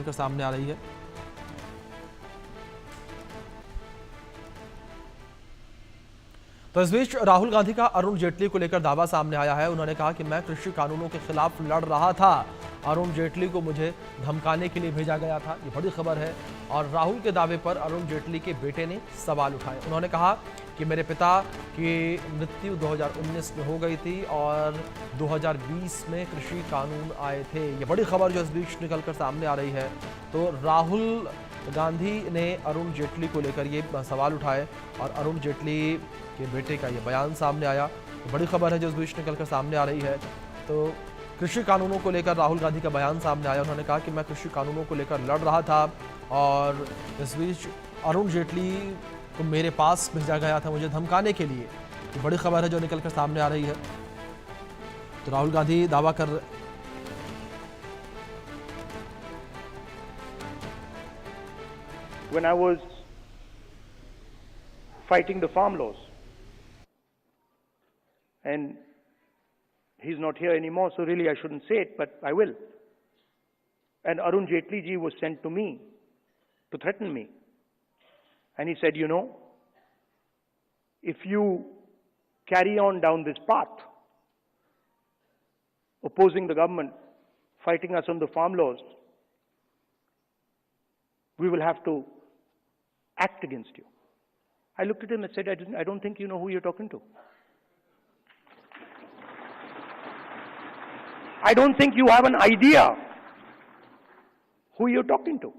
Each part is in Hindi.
निकलकर सामने आ रही है। तो इस बीच राहुल गांधी का अरुण जेटली को लेकर दावा सामने आया है। उन्होंने कहा कि मैं कृषि कानूनों के खिलाफ लड़ रहा था, अरुण जेटली को मुझे धमकाने के लिए भेजा गया था। ये बड़ी खबर है। और राहुल के दावे पर अरुण जेटली के बेटे ने सवाल उठाए। उन्होंने कहा कि मेरे पिता की मृत्यु 2019 में हो गई थी और 2020 में कृषि कानून आए थे। ये बड़ी खबर जो इस बीच निकलकर सामने आ रही है। तो राहुल गांधी ने अरुण जेटली को लेकर ये सवाल उठाए और अरुण जेटली के बेटे का ये बयान सामने आया। तो बड़ी खबर है जो इस बीच निकलकर सामने आ रही है। तो कृषि कानूनों को लेकर राहुल गांधी का बयान सामने आया। उन्होंने कहा कि मैं कृषि कानूनों को लेकर लड़ रहा था और इस बीच अरुण जेटली को मेरे पास भेजा गया था मुझे धमकाने के लिए। तो बड़ी खबर है जो निकलकर सामने आ रही है। तो राहुल गांधी दावा कर when I was fighting the farm laws, and he's not here anymore, so really I shouldn't say it, but I will. And Arun Jaitley ji was sent to me to threaten me. And he said, you know, if you carry on down this path, opposing the government, fighting us on the farm laws, we will have to act against you. I looked at him and said, I don't think you know who you're talking to. I don't think you have an idea who you're talking to.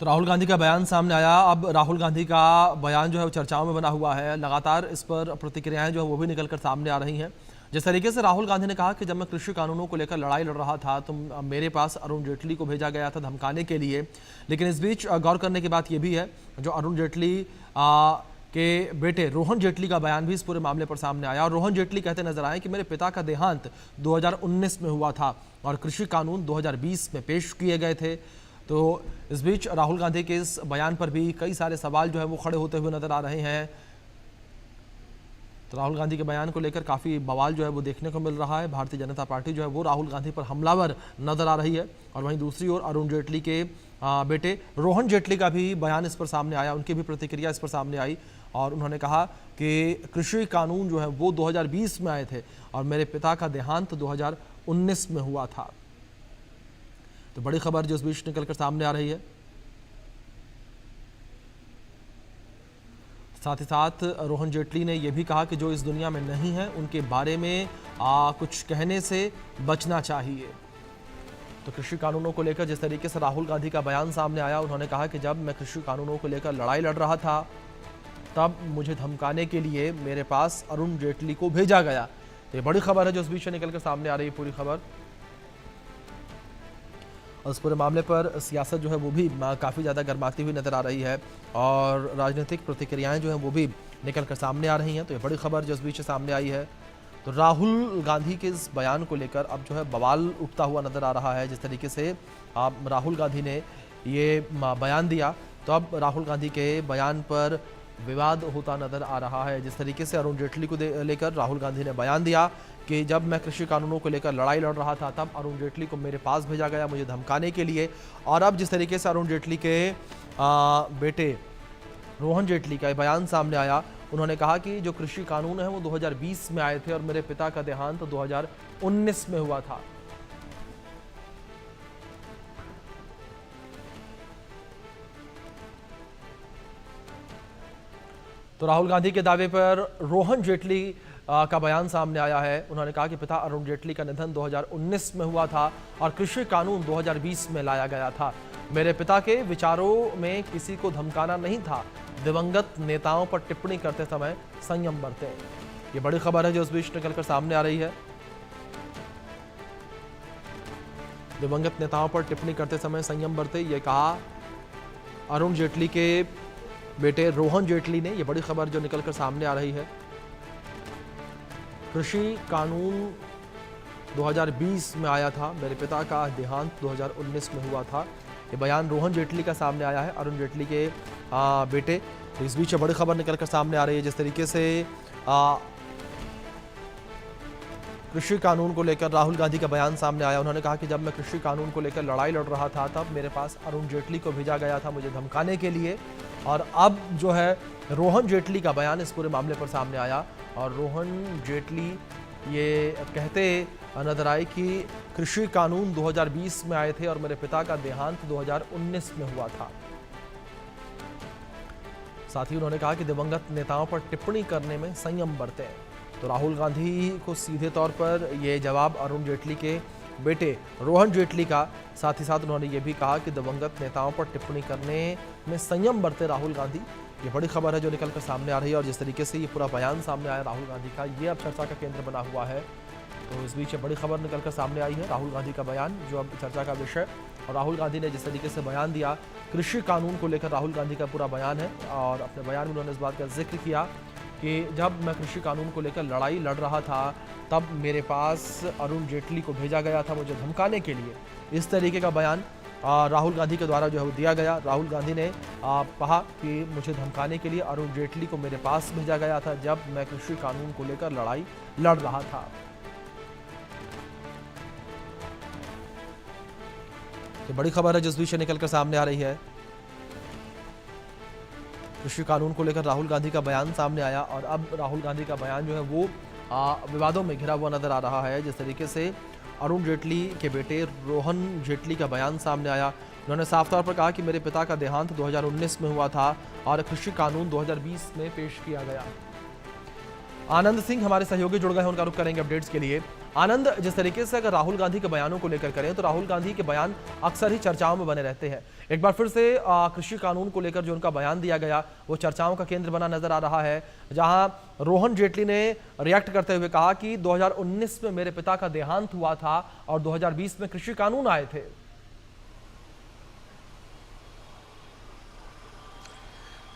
तो राहुल गांधी का बयान सामने आया। अब राहुल गांधी का बयान जो है वो चर्चाओं में बना हुआ है। लगातार इस पर प्रतिक्रियाएं जो है वो भी निकलकर सामने आ रही हैं। जिस तरीके से राहुल गांधी ने कहा कि जब मैं कृषि कानूनों को लेकर लड़ाई लड़ रहा था तो मेरे पास अरुण जेटली को भेजा गया था धमकाने के लिए। लेकिन इस बीच गौर करने की बात यह भी है जो अरुण जेटली के बेटे रोहन जेटली का बयान भी इस पूरे मामले पर सामने आया। और रोहन जेटली कहते नजर आए कि मेरे पिता का देहांत 2019 में हुआ था और कृषि कानून 2020 में पेश किए गए थे। तो इस बीच राहुल गांधी के इस बयान पर भी कई सारे सवाल जो है वो खड़े होते हुए नजर आ रहे हैं। तो राहुल गांधी के बयान को लेकर काफ़ी बवाल जो है वो देखने को मिल रहा है। भारतीय जनता पार्टी जो है वो राहुल गांधी पर हमलावर नजर आ रही है। और वहीं दूसरी ओर अरुण जेटली के बेटे रोहन जेटली का भी बयान इस पर सामने आया। उनकी भी प्रतिक्रिया इस पर सामने आई और उन्होंने कहा कि कृषि कानून जो है वो 2020 में आए थे और मेरे पिता का देहांत 2019 में हुआ था। तो बड़ी खबर जो इस बीच निकलकर सामने आ रही है। साथ ही साथ रोहन जेटली ने यह भी कहा कि जो इस दुनिया में नहीं है उनके बारे में कुछ कहने से बचना चाहिए। तो कृषि कानूनों को लेकर जिस तरीके से राहुल गांधी का बयान सामने आया, उन्होंने कहा कि जब मैं कृषि कानूनों को लेकर लड़ाई लड़ रहा था तब मुझे धमकाने के लिए मेरे पास अरुण जेटली को भेजा गया। तो ये बड़ी खबर है जो इस बीच निकलकर सामने आ रही है पूरी खबर। उस पूरे मामले पर सियासत जो है वो भी काफ़ी ज़्यादा गर्माती हुई नज़र आ रही है और राजनीतिक प्रतिक्रियाएं जो हैं वो भी निकलकर सामने आ रही हैं। तो ये बड़ी खबर जो इस बीच सामने आई है। तो राहुल गांधी के इस बयान को लेकर अब जो है बवाल उठता हुआ नज़र आ रहा है। जिस तरीके से राहुल गांधी ने ये बयान दिया तो अब राहुल गांधी के बयान पर विवाद होता नज़र आ रहा है। जिस तरीके से अरुण जेटली को लेकर राहुल गांधी ने बयान दिया कि जब मैं कृषि कानूनों को लेकर लड़ाई लड़ रहा था तब अरुण जेटली को मेरे पास भेजा गया मुझे धमकाने के लिए। और अब जिस तरीके से अरुण जेटली के बेटे रोहन जेटली का बयान सामने आया, उन्होंने कहा कि जो कृषि कानून है वो 2020 में आए थे और मेरे पिता का देहांत 2019 में हुआ था। तो राहुल गांधी के दावे पर रोहन जेटली का बयान सामने आया है। उन्होंने कहा कि पिता अरुण जेटली का निधन 2019 में हुआ था और कृषि कानून 2020 में लाया गया था। मेरे पिता के विचारों में किसी को धमकाना नहीं था। दिवंगत नेताओं पर टिप्पणी करते समय संयम बरतें। ये बड़ी खबर है जो इस बीच निकलकर सामने आ रही है। दिवंगत नेताओं पर टिप्पणी करते समय संयम बरते, ये कहा अरुण जेटली के बेटे रोहन जेटली ने। यह बड़ी खबर जो निकलकर सामने आ रही है। कृषि कानून 2020 में आया था, मेरे पिता का देहांत 2019 में हुआ था। ये बयान रोहन जेटली का सामने आया है, अरुण जेटली के बेटे। तो इस बीच बड़ी खबर निकलकर सामने आ रही है। जिस तरीके से कृषि कानून को लेकर राहुल गांधी का बयान सामने आया। उन्होंने कहा कि जब मैं कृषि कानून को लेकर लड़ाई लड़ रहा था तब मेरे पास अरुण जेटली को भेजा गया था मुझे धमकाने के लिए, और अब जो है रोहन जेटली का बयान इस पूरे मामले पर सामने आया। और रोहन जेटली ये कहते नजर आए कि कृषि कानून 2020 में आए थे और मेरे पिता का देहांत 2019 में हुआ था। साथ ही उन्होंने कहा कि दिवंगत नेताओं पर टिप्पणी करने में संयम बरतें। तो राहुल गांधी को सीधे तौर पर ये जवाब अरुण जेटली के बेटे रोहन जेटली का, साथ ही साथ उन्होंने ये भी कहा कि दिवंगत नेताओं पर टिप्पणी करने में संयम बरते राहुल गांधी। ये बड़ी खबर है जो निकलकर सामने आ रही है, और जिस तरीके से ये पूरा बयान सामने आया राहुल गांधी का, ये अब चर्चा का केंद्र बना हुआ है। तो इस बीच बड़ी खबर निकलकर सामने आई है, राहुल गांधी का बयान जो अब चर्चा का विषय। और राहुल गांधी ने जिस तरीके से बयान दिया, कृषि कानून को लेकर राहुल गांधी का पूरा बयान है, और अपने बयान में उन्होंने इस बात का जिक्र किया कि जब मैं कृषि कानून को लेकर लड़ाई लड़ रहा था तब मेरे पास अरुण जेटली को भेजा गया था मुझे धमकाने के लिए। इस तरीके का बयान राहुल गांधी के द्वारा जो है वो दिया गया। राहुल गांधी ने कहा कि मुझे धमकाने के लिए अरुण जेटली को मेरे पास भेजा गया था जब मैं कृषि कानून को लेकर लड़ाई लड़ रहा था। तो बड़ी खबर है जिस विषय निकलकर सामने आ रही है, कृषि कानून को लेकर राहुल गांधी का बयान सामने आया, और अब राहुल गांधी का बयान जो है वो विवादों में घिरा हुआ नजर आ रहा है। जिस तरीके से अरुण जेटली के बेटे रोहन जेटली का बयान सामने आया, उन्होंने साफ तौर पर कहा कि मेरे पिता का देहांत 2019 में हुआ था और कृषि कानून 2020 में पेश किया गया। आनंद सिंह हमारे सहयोगी जुड़ गए हैं, उनका रुख करेंगे अपडेट्स के लिए। आनंद, जिस तरीके से अगर राहुल गांधी के बयानों को लेकर करें तो राहुल गांधी के बयान अक्सर ही चर्चाओं में बने रहते हैं। एक बार फिर से कृषि कानून को लेकर जो उनका बयान दिया गया वो चर्चाओं का केंद्र बना नजर आ रहा है, जहां रोहन जेटली ने रिएक्ट करते हुए कहा कि 2019 में मेरे पिता का देहांत हुआ था और 2020 में कृषि कानून आए थे।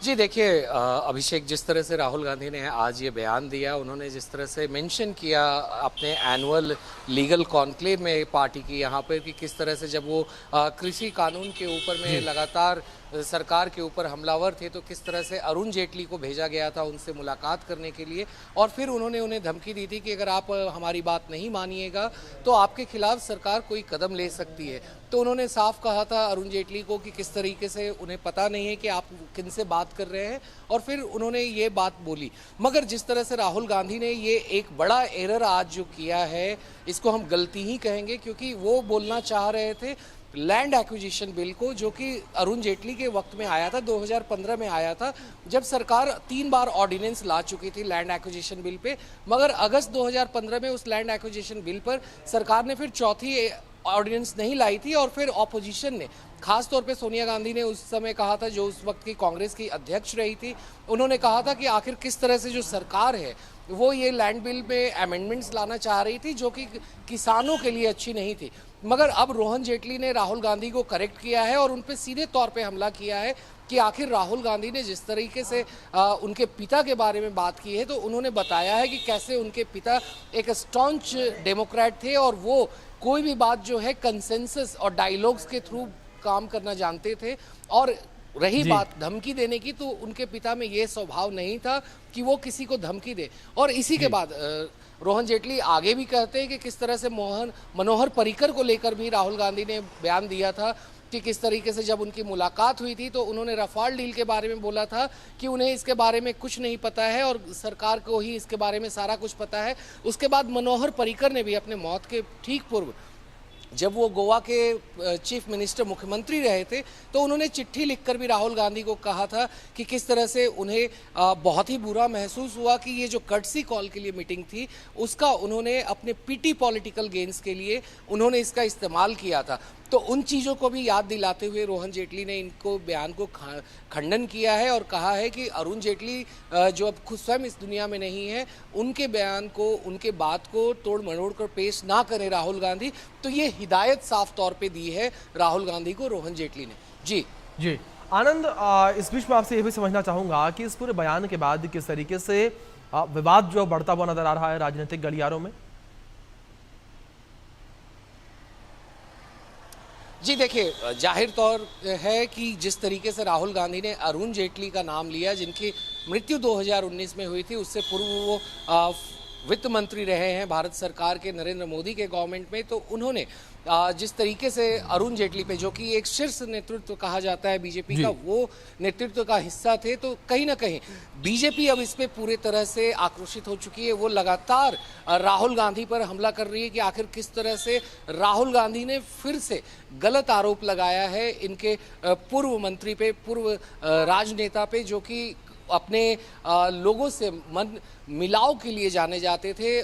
जी देखिए अभिषेक, जिस तरह से राहुल गांधी ने आज ये बयान दिया, उन्होंने जिस तरह से मेंशन किया अपने एनुअल लीगल कॉन्क्लेव में पार्टी की यहाँ पर कि किस तरह से जब वो कृषि कानून के ऊपर में लगातार सरकार के ऊपर हमलावर थे तो किस तरह से अरुण जेटली को भेजा गया था उनसे मुलाकात करने के लिए, और फिर उन्होंने उन्हें धमकी दी थी कि अगर आप हमारी बात नहीं मानिएगा तो आपके खिलाफ सरकार कोई कदम ले सकती है। तो उन्होंने साफ कहा था अरुण जेटली को कि किस तरीके से उन्हें पता नहीं है कि आप किन से बात कर रहे हैं, और फिर उन्होंने ये बात बोली। मगर जिस तरह से राहुल गांधी ने ये एक बड़ा एरर आज जो किया है, इसको हम गलती ही कहेंगे, क्योंकि वो बोलना चाह रहे थे लैंड एक्विजिशन बिल को, जो कि अरुण जेटली के वक्त में आया था, 2015 में आया था, जब सरकार 3 बार ऑर्डिनेंस ला चुकी थी लैंड एक्विजिशन बिल पे। मगर अगस्त 2015 में उस लैंड एक्विजिशन बिल पर सरकार ने फिर चौथी ऑर्डिनेंस नहीं लाई थी, और फिर ऑपोजिशन ने, खास तौर पे सोनिया गांधी ने उस समय कहा था, जो उस वक्त की कांग्रेस की अध्यक्ष रही थी, उन्होंने कहा था कि आखिर किस तरह से जो सरकार है वो ये लैंड बिल में अमेंडमेंट्स लाना चाह रही थी जो कि किसानों के लिए अच्छी नहीं थी। मगर अब रोहन जेटली ने राहुल गांधी को करेक्ट किया है और उन पे सीधे तौर पे हमला किया है कि आखिर राहुल गांधी ने जिस तरीके से उनके पिता के बारे में बात की है, तो उन्होंने बताया है कि कैसे उनके पिता एक स्टॉन्च डेमोक्रेट थे और वो कोई भी बात जो है कंसेंसस और डायलॉग्स के थ्रू काम करना जानते थे। और रही बात धमकी देने की, तो उनके पिता में ये स्वभाव नहीं था कि वो किसी को धमकी दे। और इसी के बाद रोहन जेटली आगे भी कहते हैं कि किस तरह से मनोहर पर्रिकर को लेकर भी राहुल गांधी ने बयान दिया था कि किस तरीके से जब उनकी मुलाकात हुई थी तो उन्होंने रफाल डील के बारे में बोला था कि उन्हें इसके बारे में कुछ नहीं पता है और सरकार को ही इसके बारे में सारा कुछ पता है। उसके बाद मनोहर पर्रिकर ने भी अपने मौत के ठीक पूर्व, जब वो गोवा के चीफ मिनिस्टर मुख्यमंत्री रहे थे, तो उन्होंने चिट्ठी लिखकर भी राहुल गांधी को कहा था कि किस तरह से उन्हें बहुत ही बुरा महसूस हुआ कि ये जो कर्टसी कॉल के लिए मीटिंग थी उसका उन्होंने अपने पीटी पॉलिटिकल गेन्स के लिए उन्होंने इसका इस्तेमाल किया था। तो उन चीज़ों को भी याद दिलाते हुए रोहन जेटली ने इनको बयान को खंडन किया है और कहा है कि अरुण जेटली जो अब खुद स्वयं इस दुनिया में नहीं है, उनके बयान को, उनके बात को तोड़ मरोड़ कर पेश ना करें राहुल गांधी। तो ये हिदायत साफ तौर पे दी है राहुल गांधी को रोहन जेटली ने। जी आनंद, इस बीच में आपसे ये भी समझना चाहूंगा कि इस पूरे बयान के बाद किस तरीके से विवाद जो बढ़ता हुआ नजर आ रहा है राजनीतिक गलियारों में। जी देखिए, जाहिर तौर है कि जिस तरीके से राहुल गांधी ने अरुण जेटली का नाम लिया, जिनकी मृत्यु 2019 में हुई थी, उससे पूर्व वो वित्त मंत्री रहे हैं भारत सरकार के नरेंद्र मोदी के गवर्नमेंट में, तो उन्होंने जिस तरीके से अरुण जेटली पे, जो कि एक शीर्ष नेतृत्व कहा जाता है बीजेपी का, वो नेतृत्व का हिस्सा थे, तो कहीं ना कहीं बीजेपी अब इस पे पूरी तरह से आक्रोशित हो चुकी है। वो लगातार राहुल गांधी पर हमला कर रही है कि आखिर किस तरह से राहुल गांधी ने फिर से गलत आरोप लगाया है इनके पूर्व मंत्री पे, पूर्व राजनेता पे, जो कि अपने लोगों से मन मिलाव के लिए जाने जाते थे।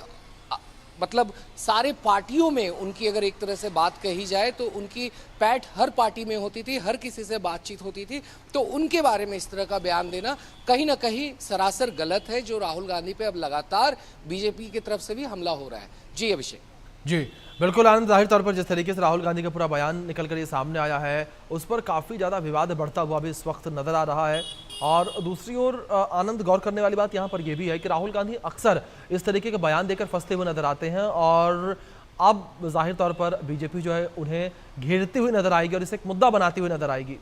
मतलब सारे पार्टियों में उनकी अगर एक तरह से बात कही जाए तो उनकी पैठ हर पार्टी में होती थी, हर किसी से बातचीत होती थी, तो उनके बारे में इस तरह का बयान देना कहीं ना कहीं सरासर गलत है, जो राहुल गांधी पे अब लगातार बीजेपी की तरफ से भी हमला हो रहा है। जी अभिषेक। जी बिल्कुल आनंद, जाहिर तौर पर जिस तरीके से राहुल गांधी का पूरा बयान निकल कर ये सामने आया है, उस पर काफ़ी ज़्यादा विवाद बढ़ता हुआ भी इस वक्त नज़र आ रहा है। और दूसरी ओर आनंद, गौर करने वाली बात यहाँ पर यह भी है कि राहुल गांधी अक्सर इस तरीके के बयान देकर फंसते हुए नजर आते हैं, और अब जाहिर तौर पर बीजेपी जो है उन्हें घेरती हुई नजर आएगी और इसे एक मुद्दा बनाती हुई नजर आएगी।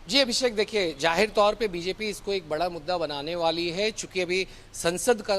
जी अभिषेक, देखिए जाहिर तौर पे बीजेपी इसको एक बड़ा मुद्दा बनाने वाली है, चूंकि अभी संसद का